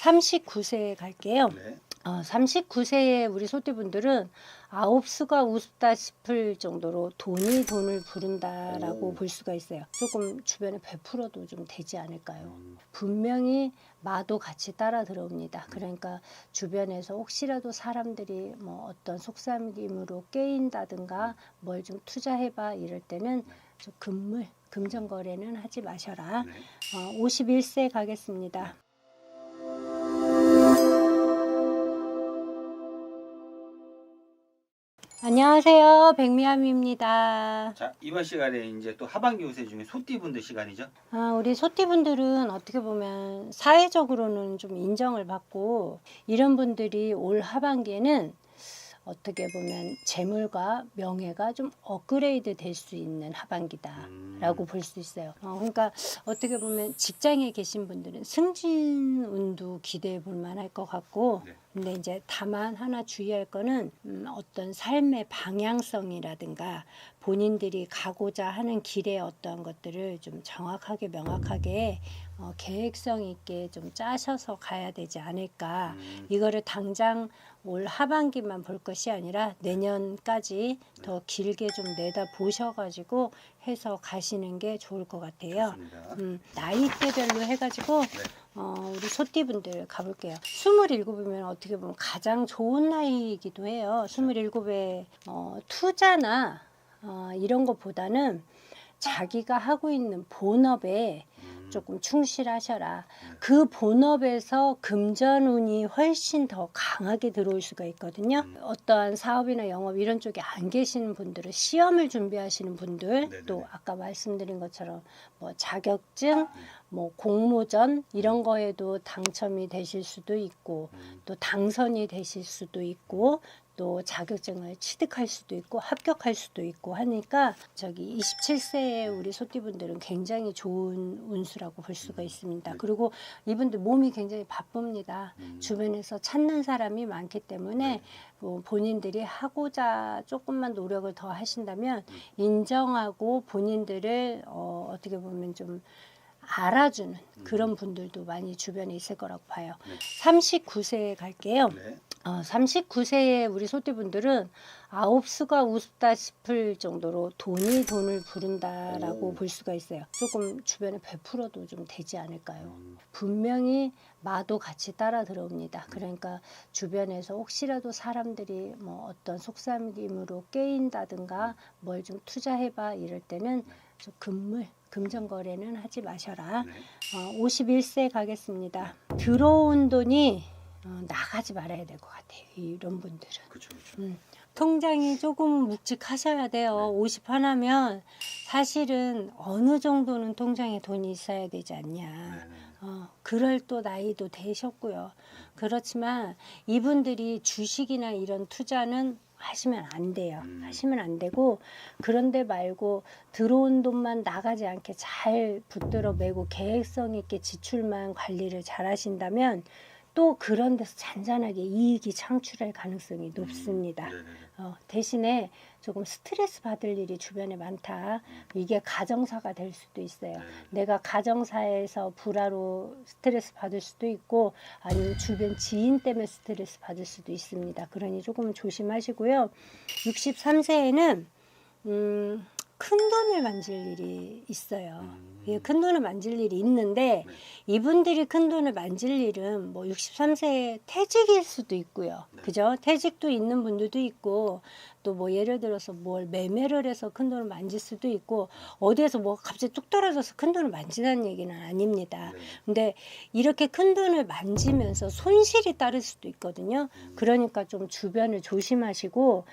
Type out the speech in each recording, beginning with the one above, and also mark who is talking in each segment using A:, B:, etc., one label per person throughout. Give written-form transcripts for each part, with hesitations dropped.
A: 39세 갈게요.
B: 네.
A: 39세의 우리 소띠분들은 아홉수가 우습다 싶을 정도로 돈이 돈을 부른다라고 볼 수가 있어요. 조금 주변에 베풀어도 좀 되지 않을까요? 분명히 마도 같이 따라 들어옵니다. 그러니까 주변에서 혹시라도 사람들이 뭐 어떤 속삭임으로 깨인다든가 뭘 좀 투자해봐 이럴 때는 좀 금전 거래는 하지 마셔라. 51세 가겠습니다. 안녕하세요, 백미암입니다.
B: 자, 이번 시간에 이제 또 하반기 운세 중에 소띠분들 시간이죠.
A: 우리 소띠분들은 어떻게 보면 사회적으로는 좀 인정을 받고 이런 분들이 올 하반기에는 어떻게 보면 재물과 명예가 좀 업그레이드 될 수 있는 하반기다라고 볼 수 있어요. 그러니까 어떻게 보면 직장에 계신 분들은 승진운도 기대해 볼 만할 것 같고,
B: 네.
A: 근데 이제 다만 하나 주의할 거는 어떤 삶의 방향성이라든가 본인들이 가고자 하는 길의 어떤 것들을 좀 정확하게 명확하게 계획성 있게 좀 짜셔서 가야 되지 않을까. 이거를 당장 올 하반기만 볼 것이 아니라 내년까지 더 길게 좀 내다 보셔가지고 해서 가시는 게 좋을 것 같아요. 나이대별로 해가지고 우리 소띠분들 가볼게요. 27이면 어떻게 보면 가장 좋은 나이이기도 해요. 27에 투자나 이런 것보다는 자기가 하고 있는 본업에 조금 충실하셔라. 그 본업에서 금전운이 훨씬 더 강하게 들어올 수가 있거든요. 어떠한 사업이나 영업 이런 쪽에 안 계시는 분들은 시험을 준비하시는 분들,
B: 네네.
A: 또 아까 말씀드린 것처럼 뭐 자격증, 뭐 공모전 이런 거에도 당첨이 되실 수도 있고 또 당선이 되실 수도 있고 또 자격증을 취득할 수도 있고 합격할 수도 있고 하니까 저기 27세의 우리 소띠분들은 굉장히 좋은 운수라고 볼 수가 있습니다. 그리고 이분들 몸이 굉장히 바쁩니다. 주변에서 찾는 사람이 많기 때문에 뭐 본인들이 하고자 조금만 노력을 더 하신다면 인정하고 본인들을 어떻게 보면 좀 알아주는 그런 분들도 많이 주변에 있을 거라고 봐요. 39세 갈게요. 39세의 우리 소띠분들은 아홉수가 우습다 싶을 정도로 돈이 돈을 부른다라고 볼 수가 있어요. 조금 주변에 베풀어도 좀 되지 않을까요? 분명히 마도 같이 따라 들어옵니다. 그러니까 주변에서 혹시라도 사람들이 뭐 어떤 속삭임으로 깨인다든가 뭘 좀 투자해봐 이럴 때는 좀 금전 거래는 하지 마셔라. 51세 가겠습니다. 들어온 돈이 나가지 말아야 될 것 같아요. 이런 분들은.
B: 그렇죠.
A: 통장이 조금 묵직하셔야 돼요. 50 하나면 사실은 어느 정도는 통장에 돈이 있어야 되지 않냐. 그럴 또 나이도 되셨고요. 그렇지만 이분들이 주식이나 이런 투자는 하시면 안 돼요. 하시면 안 되고 그런데 말고 들어온 돈만 나가지 않게 잘 붙들어 매고 계획성 있게 지출만 관리를 잘 하신다면 또 그런 데서 잔잔하게 이익이 창출할 가능성이 높습니다. 대신에 조금 스트레스 받을 일이 주변에 많다. 이게 가정사가 될 수도 있어요. 내가 가정사에서 불화로 스트레스 받을 수도 있고 아니면 주변 지인 때문에 스트레스 받을 수도 있습니다. 그러니 조금 조심하시고요. 63세에는 큰 돈을 만질 일이 있어요. 큰 돈을 만질 일이 있는데 이분들이 큰 돈을 만질 일은 뭐 63세에 퇴직일 수도 있고요. 그죠? 퇴직도 있는 분들도 있고 또 뭐 예를 들어서 뭘 매매를 해서 큰 돈을 만질 수도 있고 어디에서 뭐 갑자기 뚝 떨어져서 큰 돈을 만지는 얘기는 아닙니다. 근데 이렇게 큰 돈을 만지면서 손실이 따를 수도 있거든요. 그러니까 좀 주변을 조심하시고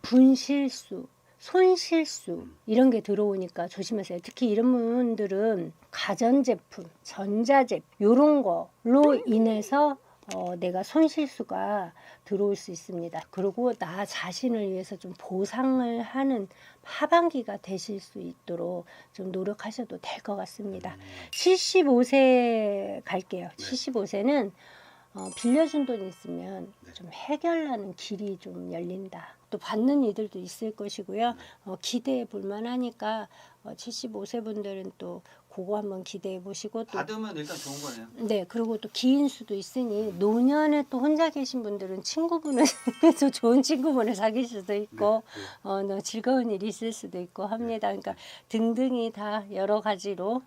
A: 분실수 손실수 이런 게 들어오니까 조심하세요. 특히 이런 분들은 가전제품, 전자제품 이런 거로 인해서 내가 손실수가 들어올 수 있습니다. 그리고 나 자신을 위해서 좀 보상을 하는 하반기가 되실 수 있도록 좀 노력하셔도 될 것 같습니다. 75세 갈게요. 75세는 빌려준 돈이 있으면 좀 해결하는 길이 좀 열린다. 또 받는 이들도 있을 것이고요. 기대해 볼 만하니까 75세 분들은 또 그거 한번 기대해 보시고 또
B: 받으면 일단 좋은 거네요.
A: 네, 그리고 또 기인 수도 있으니 노년에 또 혼자 계신 분들은 친구분을 또 좋은 친구분을 사귈 수도 있고 너 즐거운 일이 있을 수도 있고 합니다. 그러니까 등등이 다 여러 가지로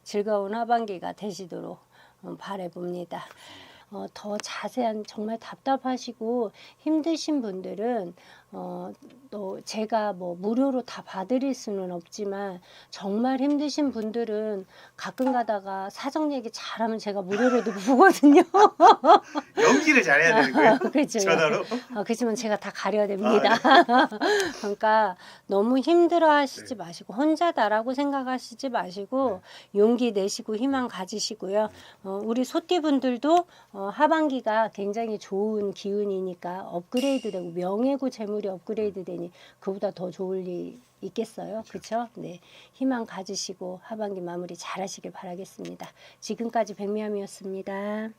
A: 즐거운 하반기가 되시도록 바라봅니다. 더 자세한 정말 답답하시고 힘드신 분들은 또 제가 뭐 무료로 다 봐드릴 수는 없지만 정말 힘드신 분들은 가끔 가다가 사정 얘기 잘하면 제가 무료로도 보거든요.
B: 연기를 잘해야 되는 거예요?
A: 그렇죠.
B: 전화로?
A: 그렇지만 제가 다 가려야 됩니다. 그러니까 너무 힘들어 하시지 마시고 혼자다라고 생각하시지 마시고 용기 내시고 희망 가지시고요. 우리 소띠분들도 하반기가 굉장히 좋은 기운이니까 업그레이드 되고 명예고 재물이 업그레이드 되니 그보다 더 좋을 일 있겠어요. 그렇죠? 네. 희망 가지시고 하반기 마무리 잘 하시길 바라겠습니다. 지금까지 백미암이었습니다.